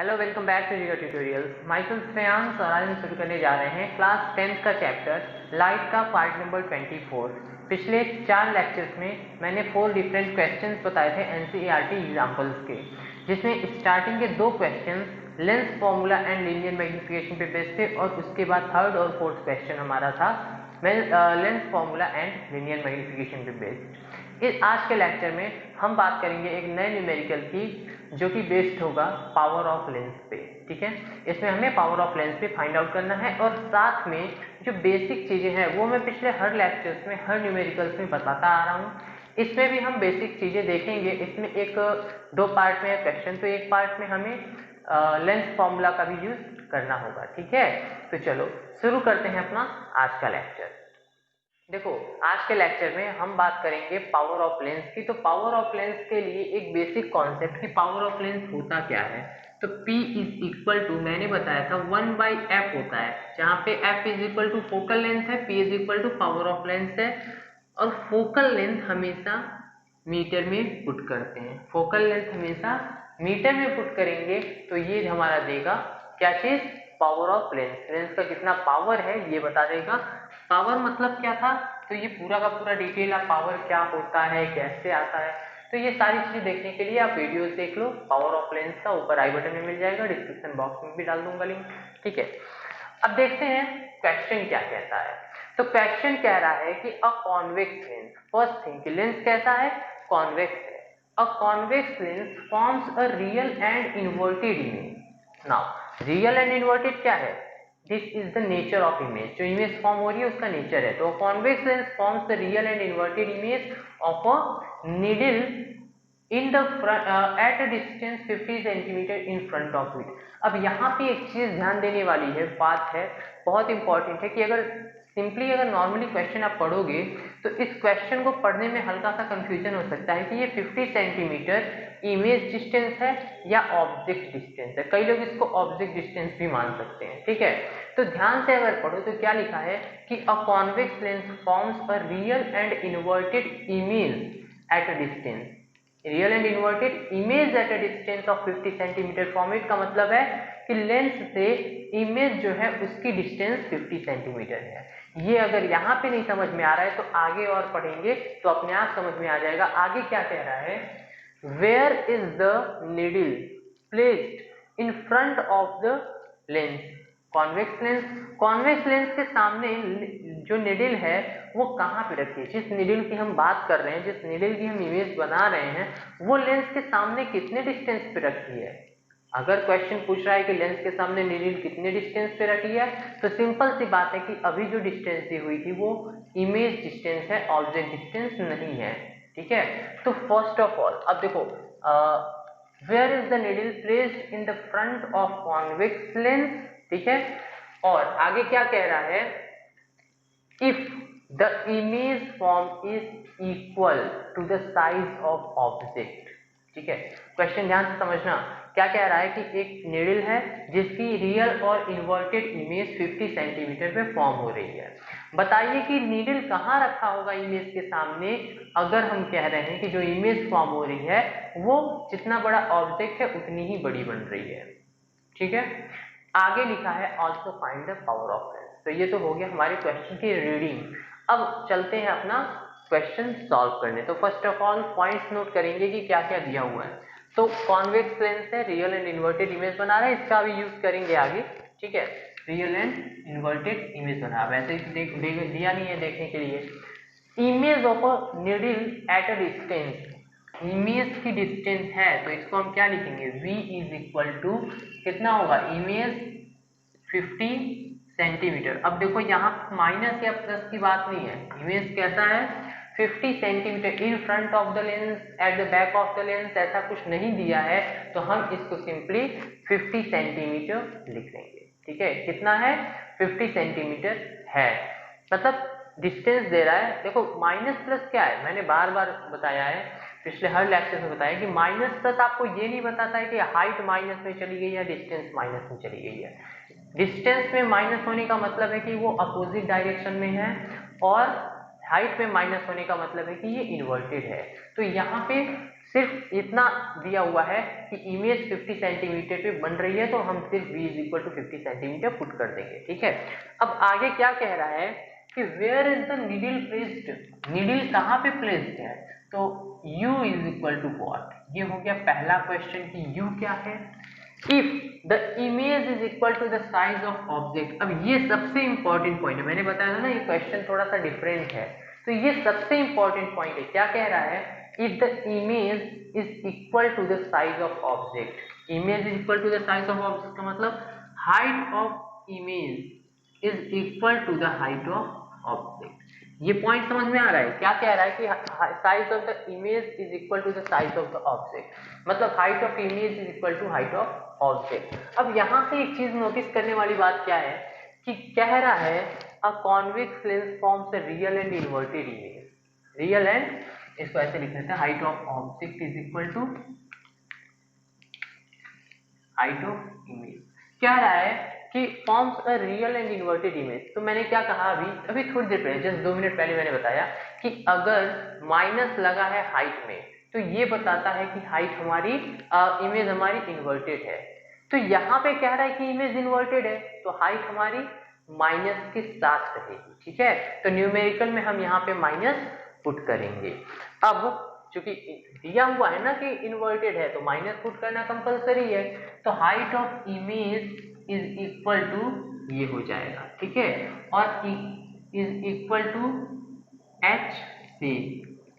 Hello, welcome back to your tutorials. Myself Shreyansh और आज हम शुरू करने जा रहे हैं क्लास 10th का चैप्टर लाइट का पार्ट नंबर 24। पिछले 4 लेक्चर्स में मैंने 4 डिफरेंट क्वेश्चंस बताए थे एनसीईआरटी एग्जांपल्स के, जिसमें स्टार्टिंग के 2 questions lens formula and linear magnification पे बेस्ड थे और उसके बाद थर्ड और फोर्थ क्वेश्चन हमारा था lens formula and linear magnification पे बेस्ड। इस आज के लेक्चर में हम बात करेंगे एक नए न्यूमेरिकल की जो कि बेस्ड होगा पावर ऑफ लेंस पे। ठीक है, इसमें हमें पावर ऑफ लेंस पे फाइंड आउट करना है और साथ में जो बेसिक चीजें हैं वो मैं पिछले हर लेक्चर्स में हर न्यूमेरिकल्स में बताता आ रहा हूँ। इसमें भी हम बेसिक चीजें देखेंगे। इसमें एक 2 पार्ट में है क्वेश्चन, तो एक पार्ट में हमें लेंस फॉर्मूला का भी यूज करना होगा। ठीक है, तो चलो शुरू करते हैं अपना आज का लेक्चर। देखो, आज के लेक्चर में हम बात करेंगे पावर ऑफ लेंस की। तो पावर ऑफ लेंस के लिए एक बेसिक कॉन्सेप्ट कि पावर ऑफ लेंस होता क्या है। तो P इज इक्वल टू, मैंने बताया था 1/f होता है, जहां पे f is equal to focal length है, P is equal to power of lens है। और फोकल लेंथ हमेशा मीटर में पुट करते हैं, फोकल लेंथ हमेशा मीटर में पुट करेंगे तो ये हमारा देगा क्या चीज, पावर ऑफ लेंस। लेंस का कितना पावर है ये बता देगा। पावर मतलब क्या था, तो ये पूरा का पूरा डिटेल आप पावर क्या होता है, कैसे आता है, तो ये सारी चीजें देखने के लिए आप वीडियोस देख लो। पावर ऑफ लेंस का ऊपर आई बटन में मिल जाएगा, डिस्क्रिप्शन बॉक्स में भी डाल दूंगा लिंक। ठीक है, अब देखते हैं क्वेश्चन क्या कहता है। तो क्वेश्चन कह रहा है कि अ कॉन्वेक्स लेंस, फर्स्ट थिंग कि लेंस कैसा है, कॉन्वेक्स है। A convex lens forms a real and inverted image. Now real and inverted क्या है, this is the nature of image. जो इमेज फॉर्म हो रही है उसका नेचर है। तो convex lens forms the real and inverted image of a needle in the eight a distance 50 centimetre in front of it. अब यहाँ पे एक चीज ध्यान देने वाली है, बात है बहुत इंपॉर्टेंट है कि अगर सिंपली अगर नॉर्मली क्वेश्चन आप पढ़ोगे तो इस क्वेश्चन को पढ़ने में हल्का सा कंफ्यूजन हो सकता है कि ये 50 सेंटीमीटर इमेज डिस्टेंस है या ऑब्जेक्ट डिस्टेंस है। कई लोग इसको ऑब्जेक्ट डिस्टेंस भी मान सकते हैं। ठीक है, तो ध्यान से अगर पढ़ो तो क्या लिखा है कि अ convex lens forms a real and inverted image at a distance. Real and inverted image at a distance of 50 centimetre from it का मतलब है कि लेंस से इमेज जो है उसकी डिस्टेंस 50 सेंटीमीटर है। ये अगर यहाँ पे नहीं समझ में आ रहा है तो आगे और पढ़ेंगे तो अपने आप समझ में आ जाएगा। आगे क्या कह रहा है, where is the needle placed in front of the lens. Convex lens, convex lens के सामने जो निडल है वो कहाँ पे रखी है। जिस निडल की हम बात कर रहे हैं, जिस निडल की हम इमेज बना रहे हैं, वो लेंस के सामने कितने डिस्टेंस पे रखी है। अगर क्वेश्चन पूछ रहा है कि लेंस के सामने निडल कितने डिस्टेंस पे रखी है, तो सिंपल सी बात है कि अभी जो डिस्टेंस दी हुई थी वो इमेज डिस्टेंस है, ऑब्जेक्ट डिस्टेंस नहीं है। ठीक है, तो फर्स्ट ऑफ ऑल अब देखो, where is the needle placed in the front of convex lens. ठीक है, और आगे क्या कह रहा है, if the image form is equal to the size of object. ठीक है, क्वेश्चन ध्यान से समझना। क्या कह रहा है कि एक निडल है जिसकी रियल और इन्वर्टेड इमेज 50 सेंटीमीटर पे फॉर्म हो रही है। बताइए कि निडल कहाँ रखा होगा इमेज के सामने, अगर हम कह रहे हैं कि जो इमेज फॉर्म हो रही है वो जितना बड़ा ऑब्जेक्ट है उतनी ही बड़ी बन रही है। ठीक है, आगे लिखा है also find the power of lens. तो ये तो हो गया हमारे क्वेश्चन की रीडिंग। अब चलते हैं अपना क्वेश्चन सॉल्व करने। तो first of all points note करेंगे कि क्या क्या दिया हुआ है। तो कॉन्वेक्स लेंस है, रियल एंड इन्वर्टेड इमेज बना रहा है, इसका भी यूज करेंगे आगे। ठीक है, रियल एंड इन्वर्टेड इमेज बना, वैसे दिया नहीं है देखने के लिए। Image of a needle eight a distance, image की डिस्टेंस है तो इसको हम क्या लिखेंगे, v इज इक्वल टू कितना होगा, इमेज 50 सेंटीमीटर। अब देखो यहाँ माइनस या प्लस की बात नहीं है, इमेज कैसा है 50 centimetre in front of the lens at the back of the lens, ऐसा कुछ नहीं दिया है तो हम इसको सिंपली 50 सेंटीमीटर लिख लेंगे। ठीक है, कितना है 50 सेंटीमीटर है, मतलब डिस्टेंस दे रहा है। देखो माइनस प्लस क्या है, मैंने बार बार बताया है, पिछले हर लेक्चर में बताया कि माइनस प्लस आपको ये नहीं बताता है कि हाइट माइनस में चली गई या डिस्टेंस माइनस में चली गई है। डिस्टेंस में माइनस होने का मतलब है कि वो अपोजिट डायरेक्शन में है, और हाइट में माइनस होने का मतलब है कि ये इन्वर्टेड है। तो यहाँ पे सिर्फ इतना दिया हुआ है कि इमेज 50 सेंटीमीटर पे बन रही है, तो हम सिर्फ v is equal to 50 centimetre put कर देंगे। ठीक है, अब आगे क्या कह रहा है कि where is the needle placed, needle कहाँ पे प्लेस्ड है, तो u is equal to what. ये हो गया पहला क्वेश्चन कि u क्या है। If the image is equal to the size of object, अब ये सबसे इंपॉर्टेंट पॉइंट है, मैंने बताया था ना ये क्वेश्चन थोड़ा सा डिफरेंट है, तो ये सबसे इंपॉर्टेंट पॉइंट है। क्या कह रहा है, if the image is equal to the size of object, image is equal to the size of object का मतलब height of image is equal to the height of object। ये पॉइंट समझ में आ रहा है, क्या कह रहा है कि size of the image is equal to the size of the object, मतलब height of image is equal to height of object. अब यहाँ से एक चीज नोटिस करने वाली बात क्या है कि कह रहा है a convex lens forms a real and inverted image, real and, इसको ऐसे लिख लेते हैं, height of object is equal to height of image. क्या रहा है कि forms a real and inverted image, तो मैंने क्या कहा अभी थोड़ी देर पहले, जस्ट 2 मिनट पहले मैंने बताया कि अगर माइनस लगा है हाइट में तो ये बताता है कि हाइट हमारी इमेज हमारी इन्वर्टेड है। तो यहाँ पे कह रहा है कि इमेज इन्वर्टेड है तो हाइट हमारी माइनस के साथ रहेगी। ठीक है, तो न्यूमेरिकल में हम यहाँ पे माइनस पुट करेंगे। अब चूंकि दिया हुआ है ना कि इन्वर्टेड है तो माइनस पुट करना कंपलसरी है, तो height of image is equal to ये हो जाएगा। ठीक है, और इज इक्वल टू h से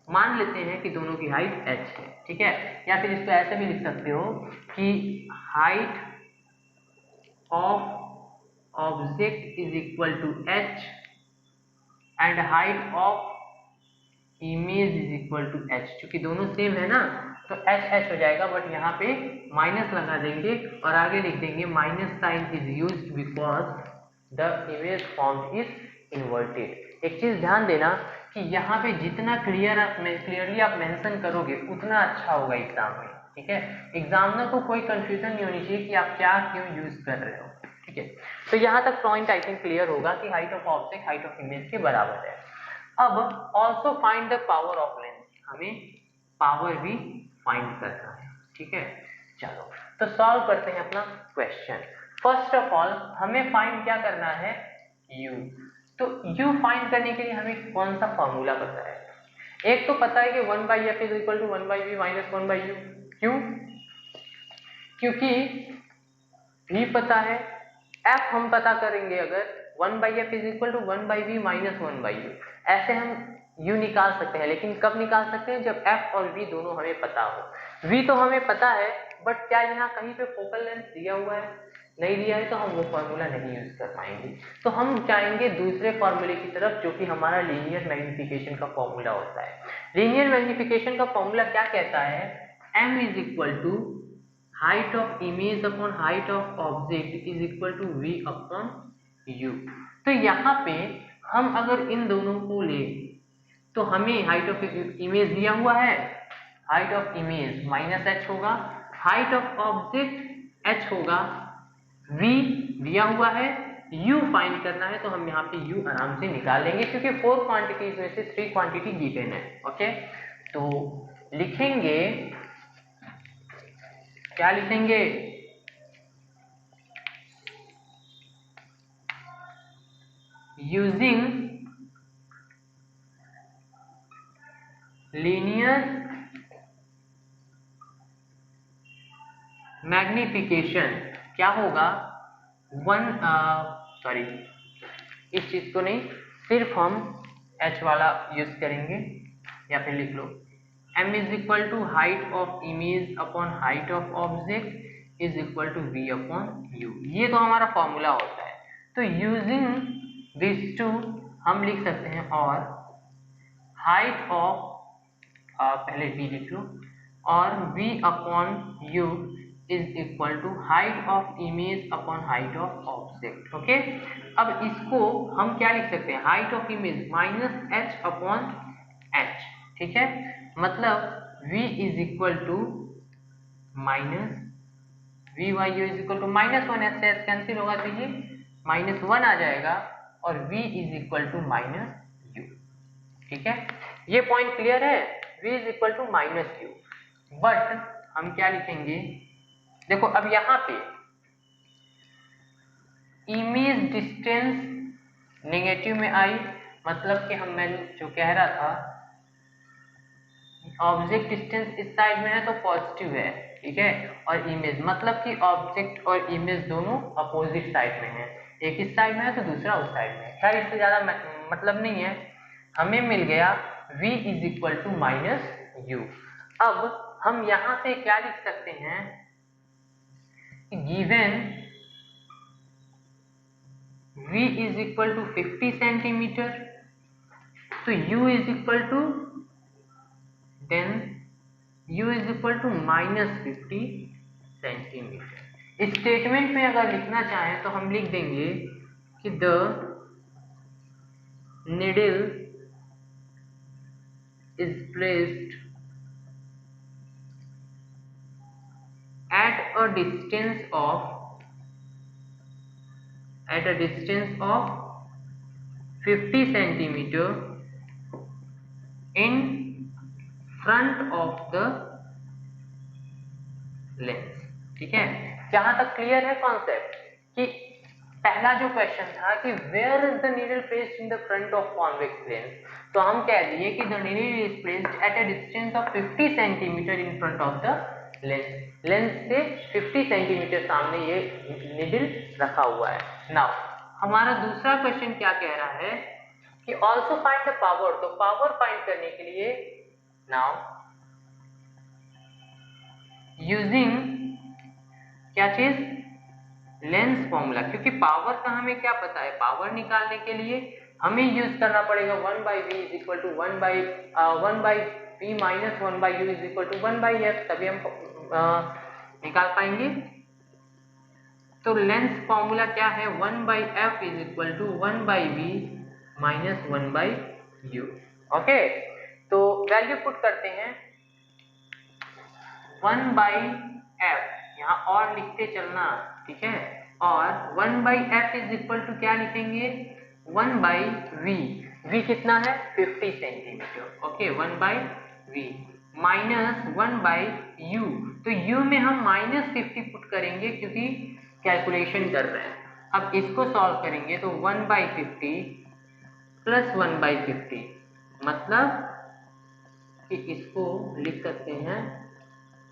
मान लेते हैं कि दोनों की हाइट h है। ठीक है, या फिर इसको ऐसे भी लिख सकते हो कि height of object is equal to h and height of image is equal to h, क्योंकि दोनों सेम है ना तो h हो जाएगा, बट यहाँ पे माइनस लगा देंगे और आगे लिख देंगे minus sign is used because the image form is inverted. एक चीज ध्यान देना कि यहाँ पे जितना क्लियरली आप मेंशन करोगे उतना अच्छा होगा एग्जाम में। ठीक है, एग्जामिनर को कोई कंफ्यूजन नहीं होनी चाहिए कि आप क्या क्यों यूज कर रहे हो। ठीक है, तो यहाँ तक पॉइंट आई थिंक क्लियर होगा कि height of object height of image के बराबर है। अब also find the power of lens, हमें पावर भी फाइंड करना है। ठीक है, चलो तो सॉल्व करते हैं अपना क्वेश्चन। फर्स्ट ऑफ ऑल हमें फाइंड क्या करना है, u। तो u फाइंड करने के लिए हमें कौन सा फॉर्मूला पता है, एक तो पता है कि 1/f is equal to 1/v minus 1/u। क्यों, क्योंकि v पता है, f हम पता करेंगे अगर 1/f is equal to 1/v minus 1/u, ऐसे हम u निकाल सकते हैं, लेकिन कब निकाल सकते हैं, जब f और v दोनों हमें पता हो। v तो हमें पता है, बट क्या यहाँ कहीं पे फोकल लेंथ दिया हुआ है, नहीं दिया है, तो हम वो फॉर्मूला नहीं यूज कर पाएंगे। तो हम जाएंगे दूसरे फॉर्मूले की तरफ जो कि हमारा लीनियर मैग्निफिकेशन का फॉर्मूला होता है। लीनियर मैग्निफिकेशन का फॉर्मूला क्या कहता है, m is equal to height of image upon height of object is equal to v upon u। तो यहाँ पे हम अगर इन दोनों को ले तो हमें हाइट ऑफ इमेज दिया हुआ है, height of image minus h होगा, हाइट ऑफ ऑब्जेक्ट h होगा, v दिया हुआ है, u फाइंड करना है, तो हम यहाँ पे u आराम से निकाल लेंगे क्योंकि 4 क्वांटिटीज में से 3 क्वांटिटी गिवन है। ओके, तो लिखेंगे, क्या लिखेंगे, यूजिंग लीनियर मैग्निफिकेशन, क्या होगा सॉरी इस चीज को नहीं, सिर्फ हम h वाला यूज करेंगे, या फिर लिख लो m is equal to height of image upon height of object is equal to v upon u। ये तो हमारा फॉर्मूला होता है। तो यूजिंग दिस टू हम लिख सकते हैं, और हाइट ऑफ पहले v लिख लो, और v upon u is equal to height of image upon height of object. Okay, अब इसको हम क्या लिख सकते हैं, height of image minus h upon h। ठीक है, मतलब v is equal to minus v by u is equal to minus 1, h से h कैंसिल होगा तो ये माइनस 1 आ जाएगा, और v is equal to minus u। ठीक है, ये पॉइंट क्लियर है, v is equal to minus u। But हम क्या लिखेंगे, देखो अब यहाँ पे इमेज डिस्टेंस नेगेटिव में आई, मतलब कि मैं जो कह रहा था ऑब्जेक्ट डिस्टेंस इस साइड में है तो पॉजिटिव है, ठीक है, और इमेज मतलब कि ऑब्जेक्ट और इमेज दोनों अपोजिट साइड में है, एक इस साइड में है तो दूसरा उस साइड में है। खैर इससे ज्यादा मतलब नहीं है, हमें मिल गया v is equal to minus u. अब हम यहां से क्या लिख सकते हैं, given v is equal to 50 centimetre, तो u is equal to then u is equal to -50 centimetre. इस स्टेटमेंट में अगर लिखना चाहें तो हम लिख देंगे कि the needle is placed at a distance of 50 centimeter in front of the lens। ठीक है, जहां तक क्लियर है कॉन्सेप्ट कि पहला जो क्वेश्चन था कि where is the needle placed in the front of convex lens, तो हम कह दिए कि the needle is placed at a distance of 50 centimetre in front of the lens. Lens से 50 सेंटीमीटर सामने ये नीडल रखा हुआ है। नाउ हमारा दूसरा क्वेश्चन क्या कह रहा है कि ऑल्सो फाइंड द पावर, तो पावर फाइंड करने के लिए नाउ यूजिंग क्या चीज, लेंस फॉर्मूला, क्योंकि पावर का हमें क्या पता है, पावर निकालने के लिए हमें यूज करना पड़ेगा 1/v is equal to 1/v minus 1/u is equal to 1/f, तभी हम निकाल पाएंगे। तो लेंस फॉर्मूला क्या है, 1/f is equal to 1/v minus 1/u। Okay, तो वैल्यू पुट करते हैं 1/f, यहाँ और लिखते चलना, ठीक है, और 1/f इज इक्वल टू क्या लिखेंगे, 1/v, v कितना है 50 centimetre, okay, 1/v minus 1/u, तो u में हम -50 पुट करेंगे क्योंकि कैलकुलेशन कर रहे हैं। अब इसको सॉल्व करेंगे तो 1/50 प्लस 1/50 मतलब कि इसको लिख सकते हैं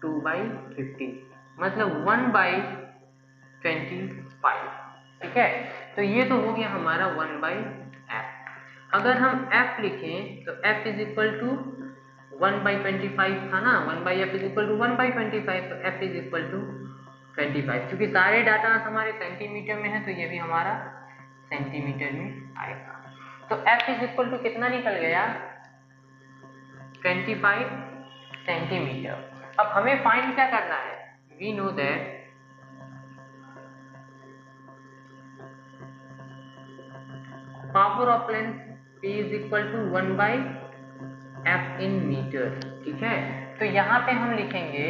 2/50 मतलब 1/25, ठीक है, तो ये तो हो गया हमारा 1/f। अगर हम f लिखें तो f इज इक्वल टू 1/25 था ना, 1/f इज इक्वल टू 1/25, तो f इज इक्वल टू 25, क्योंकि सारे डाटा हमारे सेंटीमीटर में है तो ये भी हमारा सेंटीमीटर में आएगा। तो f इज इक्वल टू कितना निकल गया, 25 सेंटीमीटर। अब हमें फाइंड क्या करना है, we know that power of lens P is equal to 1/f in metre, ठीक है, तो यहाँ पे हम लिखेंगे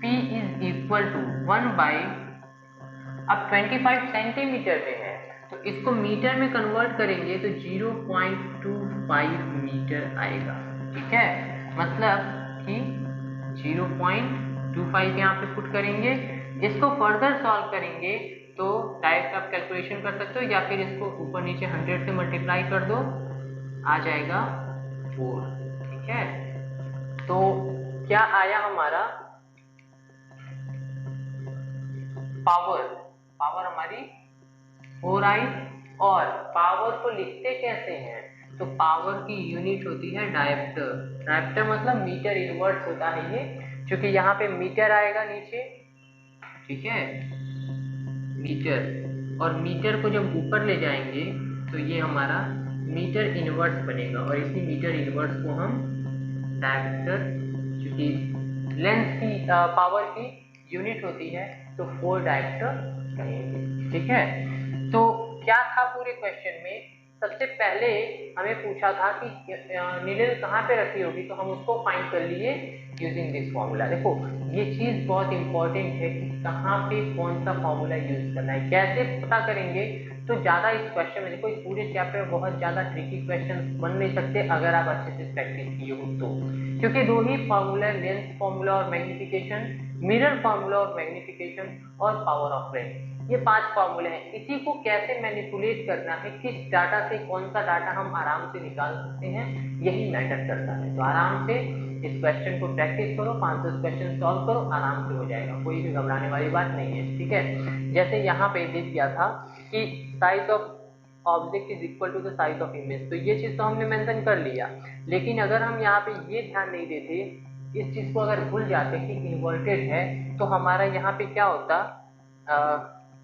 P इज इक्वल टू अब 25 सेंटीमीटर में है तो इसको मीटर में कन्वर्ट करेंगे तो 0.25 मीटर आएगा, ठीक है, मतलब कि 0.25 यहाँ पे पुट करेंगे। इसको फर्दर सॉल्व करेंगे तो डायरेक्ट आप कैलकुलेशन कर सकते हो या फिर इसको ऊपर नीचे 100 से मल्टीप्लाई कर दो, आ जाएगा 4, ठीक है। तो क्या आया हमारा पावर हमारी 4 आई, और पावर को लिखते कैसे हैं, तो पावर की यूनिट होती है डायप्टर। डायप्टर मतलब मीटर इनवर्स होता है ये, क्योंकि यहाँ पे मीटर आएगा नीचे, ठीक है, मीटर, और मीटर को जब ऊपर ले जाएंगे तो ये हमारा मीटर इनवर्स बनेगा, और इसी मीटर इनवर्स को हम डायप्टर, क्योंकि लेंस की पावर की यूनिट होती है तो 4 डायप्टर कहेंगे, ठीक है। तो क्या था पूरे क्वेश्चन में, सबसे पहले हमें पूछा था कि नीडल कहाँ पे रखी होगी, तो हम उसको फाइंड कर लिए यूजिंग दिस फॉर्मूला। देखो ये चीज बहुत इंपॉर्टेंट है कि कहाँ पे कौन सा फॉर्मूला यूज करना है, कैसे पता करेंगे, तो ज़्यादा इस क्वेश्चन में देखो, इस पूरे चैप्टर में बहुत ज़्यादा ट्रिकी क्वेश्चन बन नहीं सकते अगर आप अच्छे से प्रैक्टिस किए हो तो, क्योंकि दो ही फार्मूला, लेंस फार्मूला और मैग्निफिकेशन, मिरर फार्मूला और मैग्निफिकेशन, और पावर ऑफ रेंज, ये 5 फार्मूले हैं। इसी को कैसे मैनिपुलेट करना है, किस डाटा से कौन सा डाटा हम आराम से निकाल सकते हैं, यही मैटर करता है। तो आराम से इस क्वेश्चन को प्रैक्टिस करो, 5-10 क्वेश्चन सॉल्व करो, आराम से हो जाएगा, कोई भी घबराने वाली बात नहीं है, ठीक है। जैसे यहाँ पे दे दिया था कि size of object is equal to the size of image, तो ये चीज तो हमने मेंशन कर लिया, लेकिन अगर हम यहाँ पे ये ध्यान नहीं देते, इस चीज को अगर भूल जाते कि इन्वर्टेड है, तो हमारा यहाँ पे क्या होता,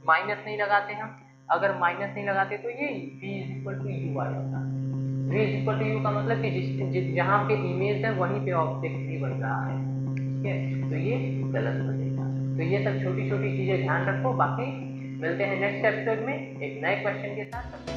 माइनस नहीं लगाते हम, अगर माइनस नहीं लगाते तो ये v is equal to u आ जाता। v is equal to u का मतलब कि जहाँ पे इमेज है वहीं पे ऑब्जेक्ट भी बन रहा है, ठीक है, तो ये गलत बनेगा। तो ये सब छोटी छोटी चीजें ध्यान रखो, बाकी मिलते हैं नेक्स्ट एपिसोड में एक नए क्वेश्चन के साथ।